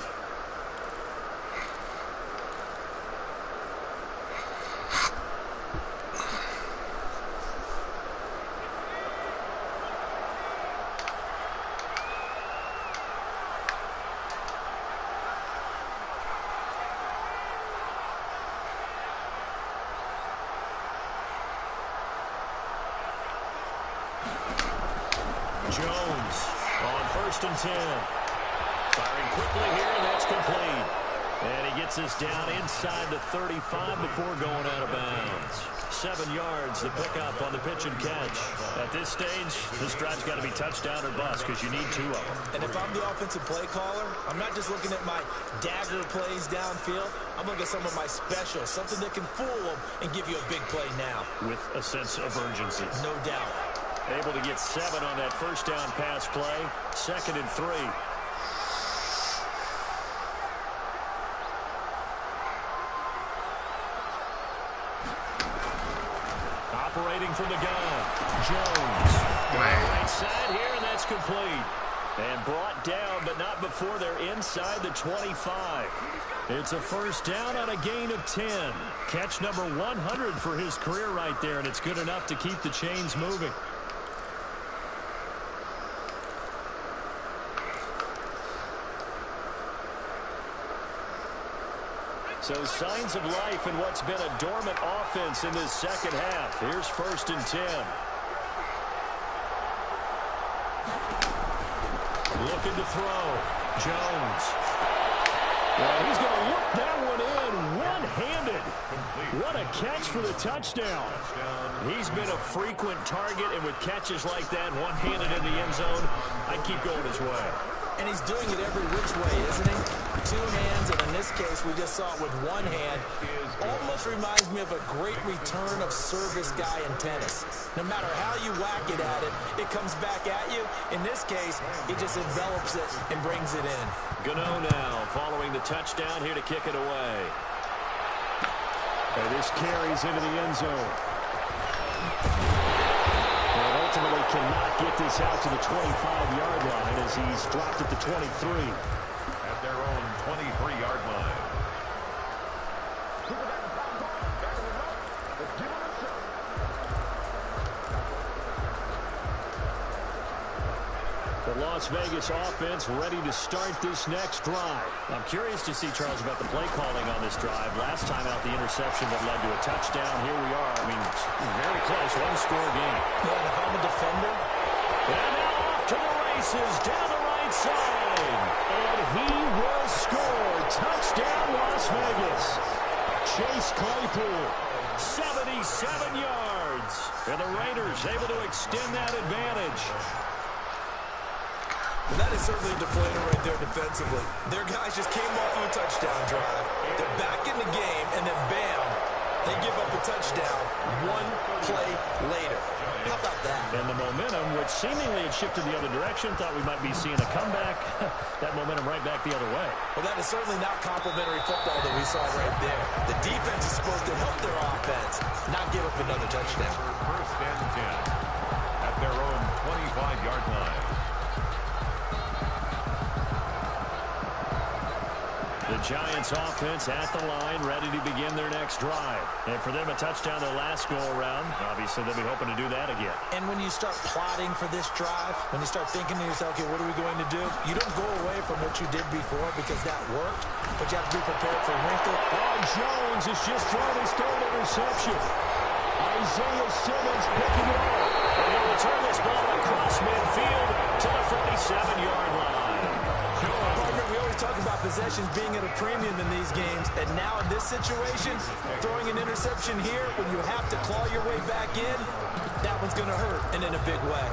Jones on 1st and 10. Firing quickly here, and that's complete. And he gets this down inside the 35 before going out of bounds. 7 yards, the pickup on the pitch and catch. At this stage, this drive's got to be touchdown or bust because you need 2 of them. And if I'm the offensive play caller, I'm not just looking at my dagger plays downfield. I'm looking at some of my specials, something that can fool them and give you a big play now. With a sense of urgency. No doubt. Able to get 7 on that 1st down pass play. 2nd and 3. Operating from the gun. Jones. Right side here, and that's complete. And brought down, but not before they're inside the 25. It's a 1st down on a gain of 10. Catch number 100 for his career right there, and it's good enough to keep the chains moving. So signs of life in what's been a dormant offense in this 2nd half. Here's 1st and 10. Looking to throw. Jones. Well, he's going to look that one in one-handed. What a catch for the touchdown. He's been a frequent target, and with catches like that, one-handed in the end zone, I'd keep going his way. And he's doing it every which way, isn't he? 2 hands, and in this case, we just saw it with 1 hand. Almost reminds me of a great return of service guy in tennis. No matter how you whack it at it, it comes back at you. In this case, he just envelops it and brings it in. Gano now following the touchdown here to kick it away. And this carries into the end zone. And ultimately cannot get this out to the 25-yard line as he's dropped at the 23. At their own 23-yard line. The Las Vegas offense ready to start this next drive. I'm curious to see, Charles, about the play calling on this drive. Last time out, the interception that led to a touchdown. Here we are. I mean, very close, 1-score game. Yeah, and if I'm a defender. And now off to the races, down the right side. And he will score. Touchdown, Las Vegas. Chase Claypool, 77 yards. And the Raiders able to extend that advantage. And that is certainly a deflator right there defensively. Their guys just came off of a touchdown drive. They're back in the game, and then bam, they give up a touchdown 1 play later. How about that? And the momentum, which seemingly had shifted the other direction, thought we might be seeing a comeback. That momentum right back the other way. Well, that is certainly not complimentary football that we saw right there. The defense is supposed to help their offense, not give up another touchdown. 1st and 10 at their own 25-yard line. The The Giants offense at the line, ready to begin their next drive. And for them, a touchdown their last go-around. Obviously, they'll be hoping to do that again. And when you start plotting for this drive, when you start thinking to yourself, okay, what are we going to do? You don't go away from what you did before because that worked, but you have to be prepared for wrinkle. And Jones has just thrown his third interception. Isaiah Simmons picking it up. And he'll return this ball across midfield to the 47-yard line. We always talk about possessions being at a premium in these games, and now in this situation, throwing an interception here when you have to claw your way back in, that one's going to hurt, and in a big way.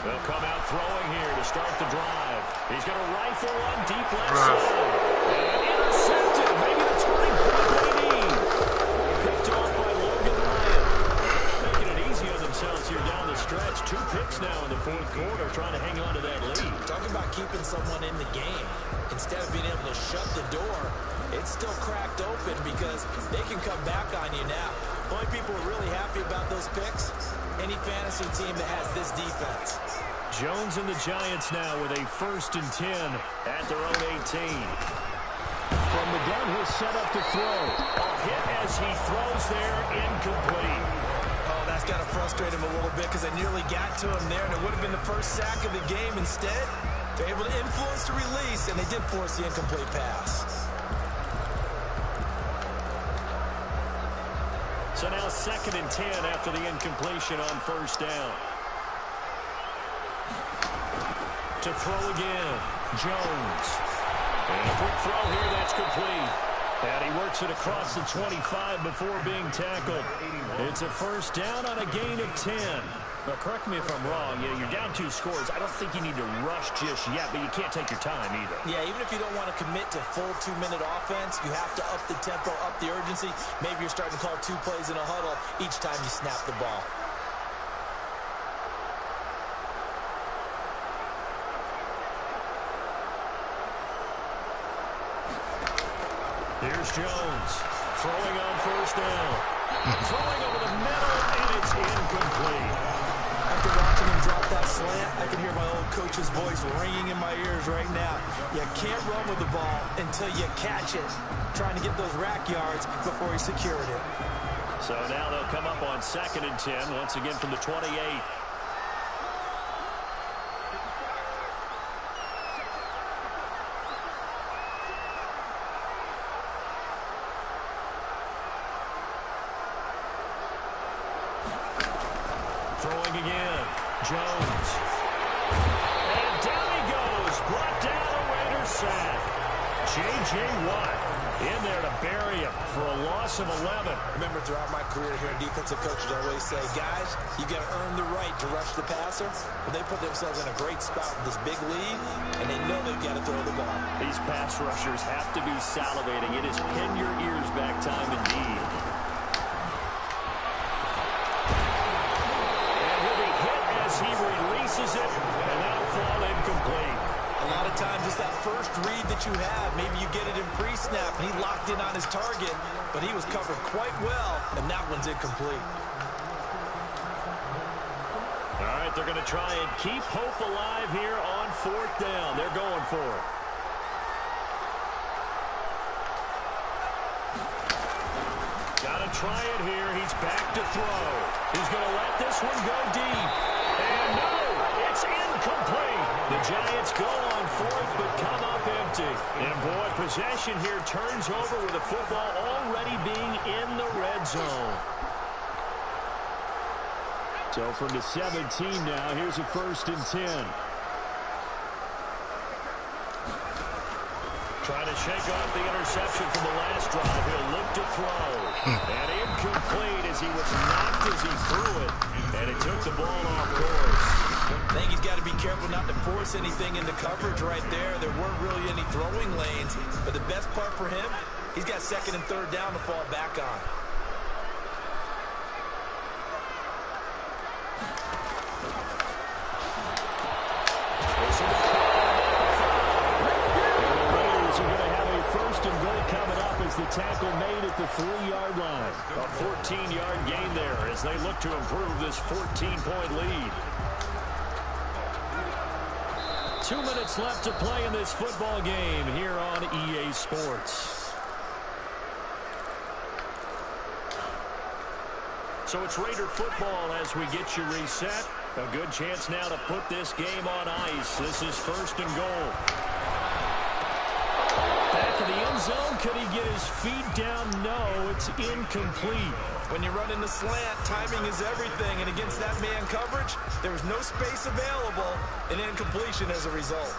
They'll come out throwing here to start the drive. He's going to rifle one deep left side. And intercepted. Maybe the turning point they need. Picked off by Logan Ryan. Making it easy on themselves here down the stretch. 2 picks now in the fourth quarter, trying to hang on to that lead. Talking about keeping someone in the game. Instead of being able to shut the door, it's still cracked open because they can come back on you now. Only people are really happy about those picks, any fantasy team that has this defense. Jones and the Giants now with a 1st and 10 at their own 18. From the gun, he'll set up to throw. A hit as he throws there, incomplete. Oh, that's got to frustrate him a little bit because I nearly got to him there, and it would have been the first sack of the game. Instead, they're able to influence the release, and they did force the incomplete pass. So now 2nd and 10 after the incompletion on 1st down. To throw again, Jones. And a quick throw here, that's complete. And he works it across the 25 before being tackled. It's a 1st down on a gain of 10. Now, correct me if I'm wrong. Yeah, you're down 2 scores. I don't think you need to rush just yet, but you can't take your time either. Yeah, even if you don't want to commit to full 2-minute offense, you have to up the tempo, up the urgency. Maybe you're starting to call 2 plays in a huddle each time you snap the ball. Here's Jones, throwing on 1st down. Throwing over the middle, and it's incomplete. After watching him drop that slant, I can hear my old coach's voice ringing in my ears right now. You can't run with the ball until you catch it. Trying to get those rack yards before he secured it. So now they'll come up on 2nd and 10, once again from the 28. Throwing again, Jones. And down he goes, brought down a Raiders sack. J.J. Watt in there to bury him for a loss of 11. Remember, throughout my career here, defensive coaches always say, guys, you got to earn the right to rush the passer. But they put themselves in a great spot with this big lead, and they know they've got to throw the ball. These pass rushers have to be salivating. It is pin your ears back time indeed. He releases it, and that'll fall incomplete. A lot of times it's that first read that you have. Maybe you get it in pre-snap, and he locked in on his target, but he was covered quite well, and that one's incomplete. All right, they're going to try and keep hope alive here on 4th down. They're going for it. Got to try it here. He's back to throw. He's going to let this one go deep. And no, it's incomplete. The Giants go on 4th, but come up empty. And boy, possession here turns over with the football already being in the red zone. So from the 17 now, here's a 1st and 10. Trying to shake off the interception from the last drive. He'll look to throw. And incomplete as he was knocked as he threw it. And it took the ball off course. I think he's got to be careful not to force anything into coverage right there. There weren't really any throwing lanes. But the best part for him, he's got 2nd and 3rd down to fall back on. As the tackle made at the 3-yard line. A 14-yard gain there as they look to improve this 14-point lead. 2 minutes left to play in this football game here on EA Sports. So it's Raider football as we get you reset. A good chance now to put this game on ice. This is 1st and goal. Back in the end zone. Could he get his feet down? No, it's incomplete. When you run in the slant, timing is everything. And against that man coverage, there was no space available. An incompletion as a result.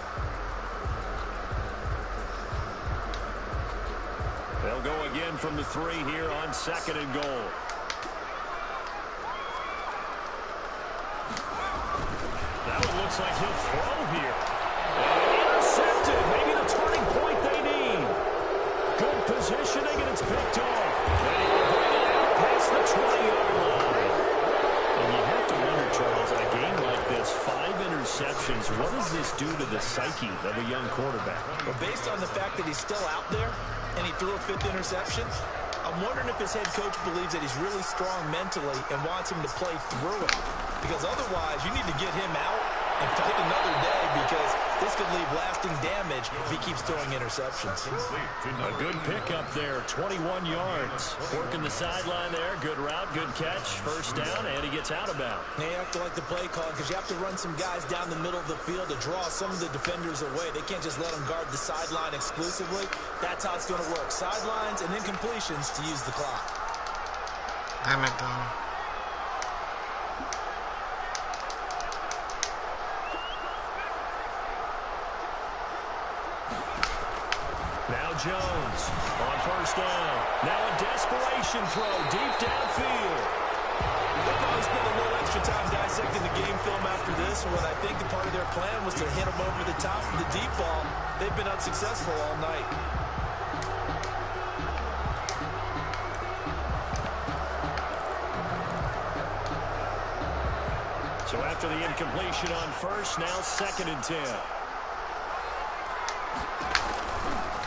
They'll go again from the 3 here on 2nd and goal. That one looks like he'll throw here. Intercepted. Maybe the turning point they need. Good positioning, and it's picked off. And he will bring it out past the 20-yard line. And you have to wonder, Charles, in a game like this, 5 interceptions, what does this do to the psyche of a young quarterback? Well, based on the fact that he's still out there and he threw a 5th interception, I'm wondering if his head coach believes that he's really strong mentally and wants him to play through it. Because otherwise, you need to get him out and fight another day, because this could leave lasting damage if he keeps throwing interceptions. A good pickup there, 21 yards. Working the sideline there, good route, good catch, 1st down, and he gets out of bounds. They have to like the play call, because you have to run some guys down the middle of the field to draw some of the defenders away. They can't just let them guard the sideline exclusively. That's how it's going to work. Sidelines and incompletions to use the clock. Damn it, though. Now Jones on 1st down. Now a desperation throw deep downfield. They'll probably spend a little extra time dissecting the game film after this, when I think the part of their plan was to hit them over the top of the deep ball. They've been unsuccessful all night. So after the incompletion on 1st, now 2nd and 10.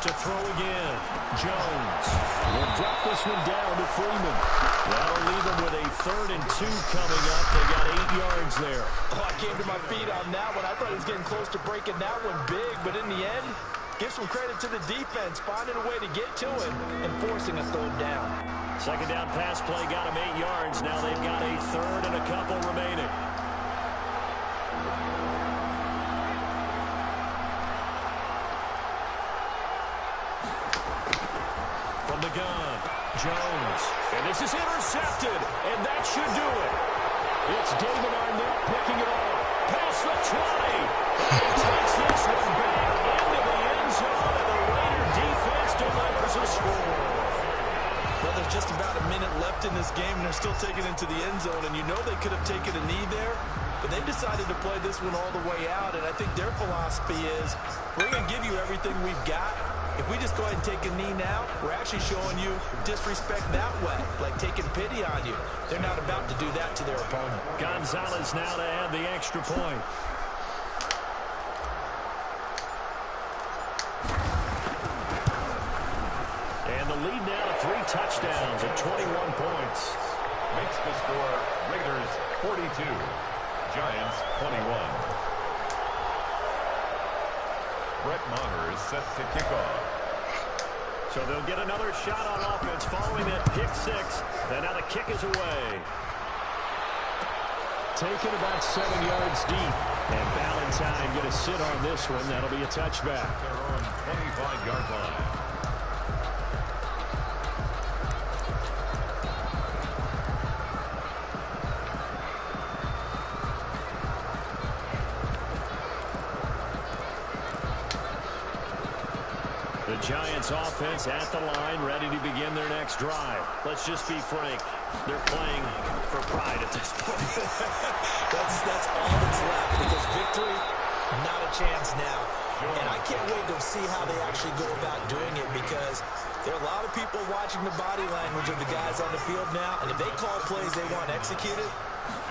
To throw again. Jones will drop this one down to Freeman. That'll leave them with a 3rd and 2 coming up. They got 8 yards there. Oh, I came to my feet on that one. I thought he was getting close to breaking that one big, but in the end, give some credit to the defense, finding a way to get to him and forcing a 3rd down. 2nd down pass play got him 8 yards. Now they've got a 3rd and a couple remaining. From the gun, Jones. And this is intercepted, and that should do it. It's David Arnett picking it off. Past the 20. And he takes this one back into the end zone, and the Raider defense delivers a score. Well, there's just about a minute left in this game, and they're still taking it to the end zone, and you know they could have taken a knee there, but they decided to play this one all the way out, and I think their philosophy is, we're going to give you everything we've got. If we just go ahead and take a knee now, we're actually showing you disrespect that way, like taking pity on you. They're not about to do that to their opponent. Gonzalez now to add the extra point. And the lead now to 3 touchdowns at 21 points. Makes the score Raiders 42, Giants 21. Brett Maher is set to kick off. So they'll get another shot on offense following that pick 6. And now the kick is away. Taken about 7 yards deep. And Valentine going to sit on this one. That'll be a touchback. Their own 25-yard line. The Giants offense at the line, ready to begin their next drive. Let's just be frank. They're playing for pride at this point. That's all that's left, because victory, not a chance now. And I can't wait to see how they actually go about doing it, because there are a lot of people watching the body language of the guys on the field now, and if they call plays they want executed,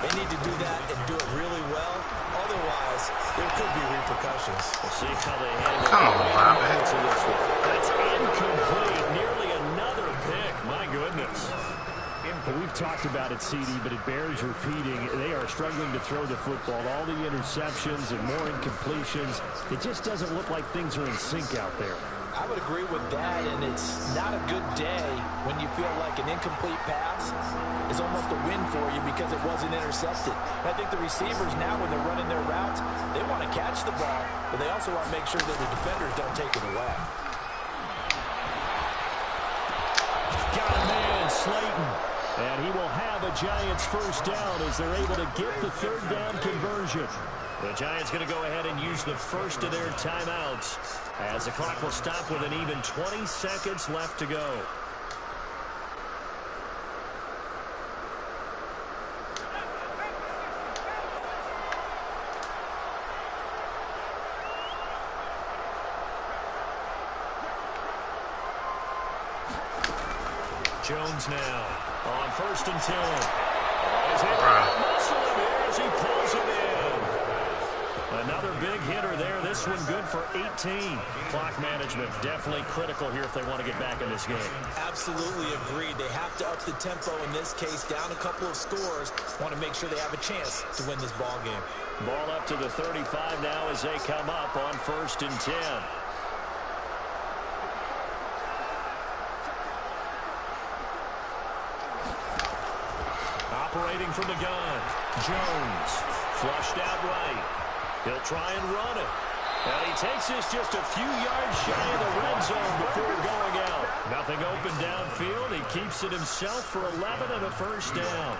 they need to do that and do it really well. Otherwise, there could be repercussions. We'll see how they handle Come on, Bobby. this one. That's incomplete. Nearly another Well, we've talked about it, CD, but it bears repeating. They are struggling to throw the football. All the interceptions and more incompletions. It just doesn't look like things are in sync out there. I would agree with that, and it's not a good day when you feel like an incomplete pass is almost a win for you because it wasn't intercepted. And I think the receivers now, when they're running their routes, they want to catch the ball, but they also want to make sure that the defenders don't take it away. Got a man, Slayton. And he will have a Giants first down as they're able to get the third down conversion. The Giants going to go ahead and use the first of their timeouts as the clock will stop with an even 20 seconds left to go. Jones now on 1st and 10. As he pulls it in. Another big hitter there. This one good for 18. Clock management definitely critical here if they want to get back in this game. Absolutely agreed. They have to up the tempo in this case. Down a couple of scores. Want to make sure they have a chance to win this ball game. Ball up to the 35 now as they come up on 1st and 10. Operating from the gun, Jones, flushed out right. He'll try and run it. And he takes this just a few yards shy of the red zone before going out. Nothing open downfield. He keeps it himself for 11 and a first down.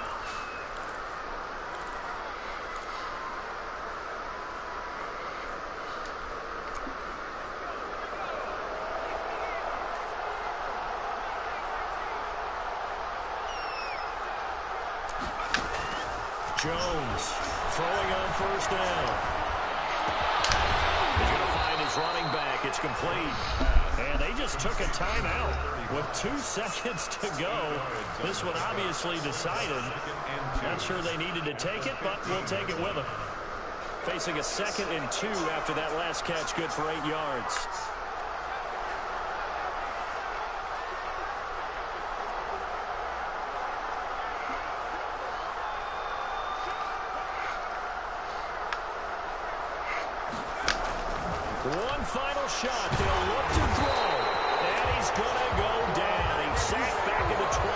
Jones throwing on first down. He's going to find his running back. It's complete. And they just took a timeout with 2 seconds to go. This one obviously decided. Not sure they needed to take it, but we'll take it with them. Facing a 2nd and 2 after that last catch, good for 8 yards. One final shot. They'll look to throw. And he's going to go down. He's sacked back at the 24.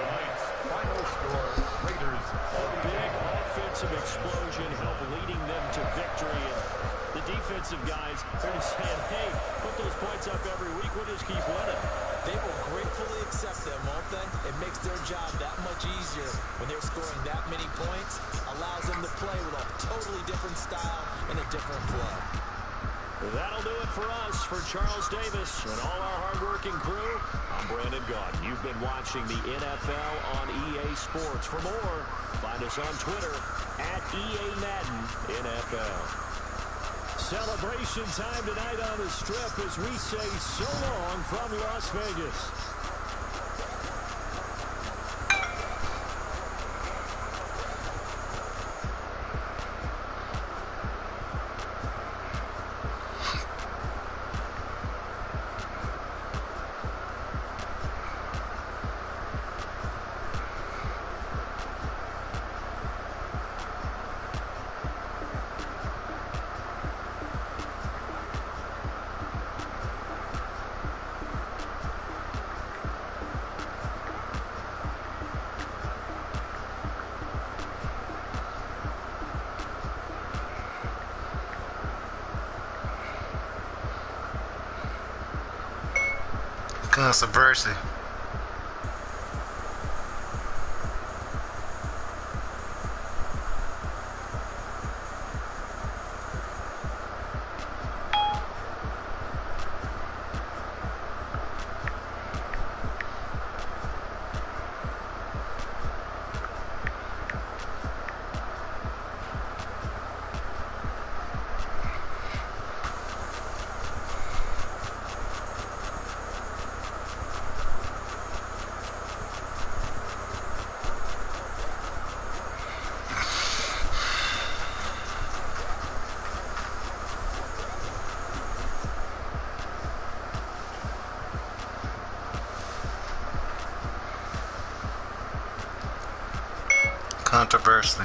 Tonight's final score, Raiders. A big offensive explosion helped leading them to victory. And the defensive guys are just saying, hey, put those points up every week. We'll just keep winning. They will gratefully accept them, won't they? It makes their job that much easier when they're scoring that many points. Allows them to play with a totally different style and a different flow. That'll do it for us. For Charles Davis and all our hardworking crew, I'm Brandon Gaudin. You've been watching the NFL on EA Sports. For more, find us on Twitter at EA Madden NFL. Celebration time tonight on the Strip as we say so long from Las Vegas. Subversive. Controversy.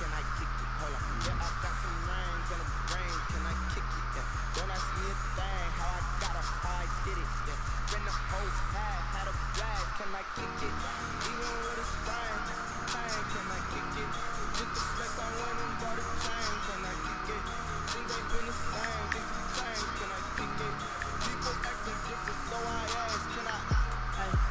can I kick it? Hold on. Yeah, I got some range and a range, can I kick it? Yeah. Don't ask me a thing, how I got it, how I did it. Yeah. Been the whole pad, had a blast, can I kick it? Even with a sprain, can I kick it? With the flex, I went and bought a chain, can I kick it? Things ain't been the same, things change, can I kick it? People acting different, so I ask, can I? Hey.